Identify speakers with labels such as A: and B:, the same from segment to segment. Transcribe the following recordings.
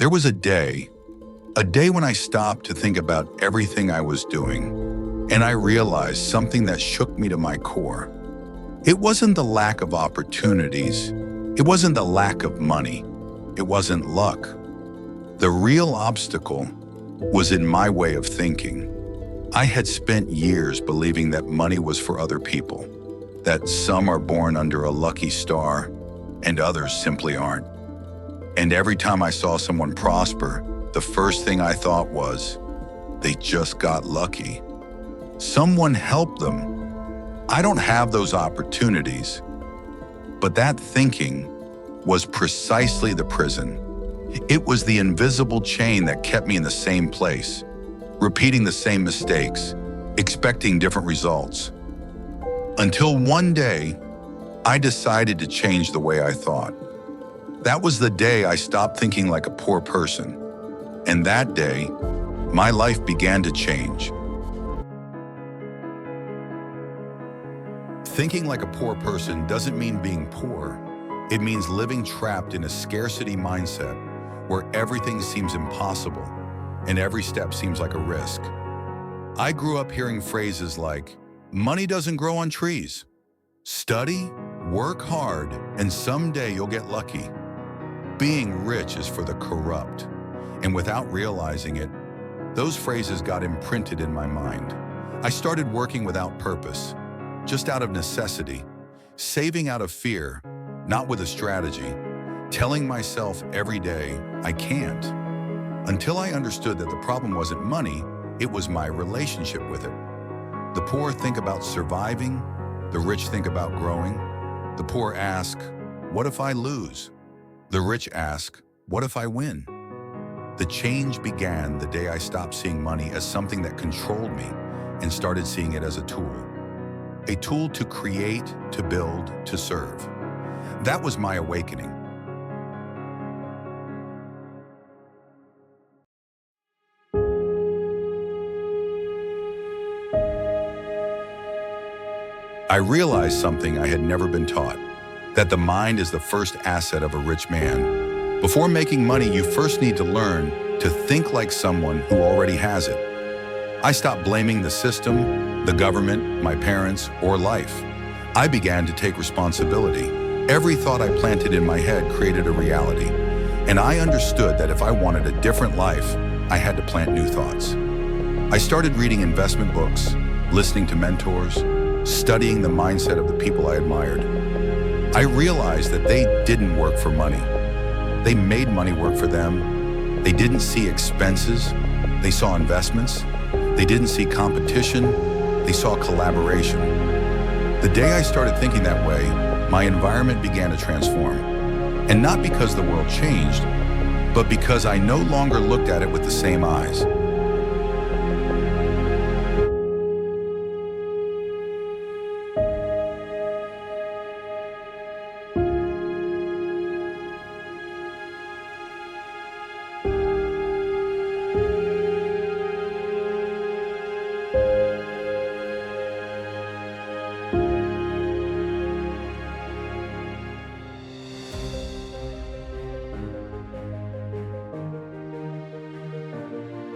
A: There was a day when I stopped to think about everything I was doing, and I realized something that shook me to my core. It wasn't the lack of opportunities. It wasn't the lack of money. It wasn't luck. The real obstacle was in my way of thinking. I had spent years believing that money was for other people, that some are born under a lucky star and others simply aren't. And every time I saw someone prosper, the first thing I thought was, they just got lucky. Someone helped them. I don't have those opportunities. But that thinking was precisely the prison. It was the invisible chain that kept me in the same place, repeating the same mistakes, expecting different results. Until one day, I decided to change the way I thought. That was the day I stopped thinking like a poor person. And that day, my life began to change. Thinking like a poor person doesn't mean being poor. It means living trapped in a scarcity mindset where everything seems impossible and every step seems like a risk. I grew up hearing phrases like, money doesn't grow on trees. Study, work hard, and someday you'll get lucky. Being rich is for the corrupt. And without realizing it, those phrases got imprinted in my mind. I started working without purpose, just out of necessity, saving out of fear, not with a strategy, telling myself every day, I can't. Until I understood that the problem wasn't money, it was my relationship with it. The poor think about surviving, the rich think about growing. The poor ask, what if I lose? The rich ask, what if I win? The change began the day I stopped seeing money as something that controlled me and started seeing it as a tool. A tool to create, to build, to serve. That was my awakening. I realized something I had never been taught, that the mind is the first asset of a rich man. Before making money, you first need to learn to think like someone who already has it. I stopped blaming the system, the government, my parents, or life. I began to take responsibility. Every thought I planted in my head created a reality. And I understood that if I wanted a different life, I had to plant new thoughts. I started reading investment books, listening to mentors, studying the mindset of the people I admired. I realized that they didn't work for money. They made money work for them. They didn't see expenses. They saw investments. They didn't see competition. They saw collaboration. The day I started thinking that way, my environment began to transform. And not because the world changed, but because I no longer looked at it with the same eyes.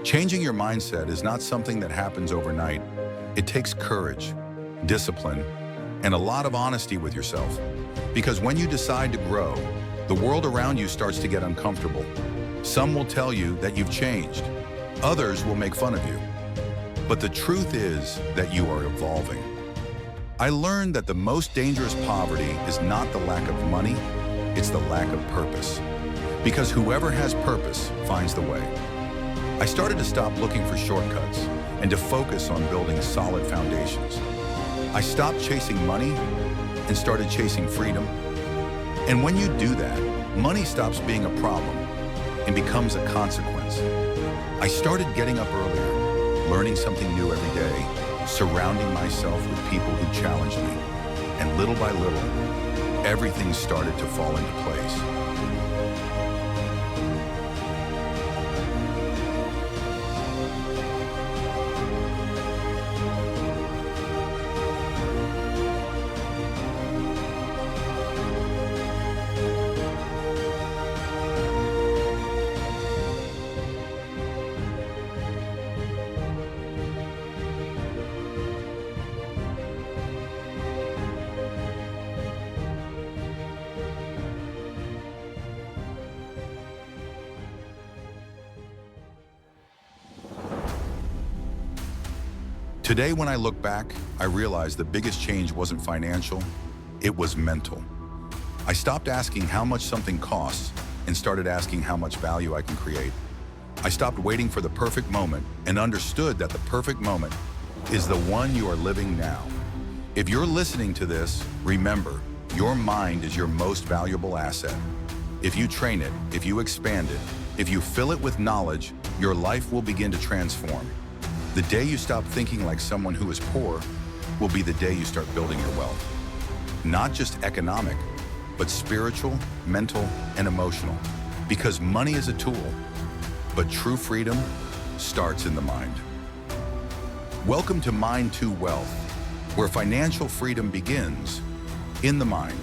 A: Changing your mindset is not something that happens overnight. It takes courage, discipline, and a lot of honesty with yourself. Because when you decide to grow, the world around you starts to get uncomfortable. Some will tell you that you've changed. Others will make fun of you. But the truth is that you are evolving. I learned that the most dangerous poverty is not the lack of money, it's the lack of purpose. Because whoever has purpose finds the way. I started to stop looking for shortcuts and to focus on building solid foundations. I stopped chasing money and started chasing freedom. And when you do that, money stops being a problem and becomes a consequence. I started getting up earlier, learning something new every day, surrounding myself with people who challenged me. And little by little, everything started to fall into place. Today, when I look back, I realized the biggest change wasn't financial, it was mental. I stopped asking how much something costs and started asking how much value I can create. I stopped waiting for the perfect moment and understood that the perfect moment is the one you are living now. If you're listening to this, remember, your mind is your most valuable asset. If you train it, if you expand it, if you fill it with knowledge, your life will begin to transform. The day you stop thinking like someone who is poor will be the day you start building your wealth. Not just economic, but spiritual, mental, and emotional. Because money is a tool, but true freedom starts in the mind. Welcome to Mind2Wealth, where financial freedom begins in the mind.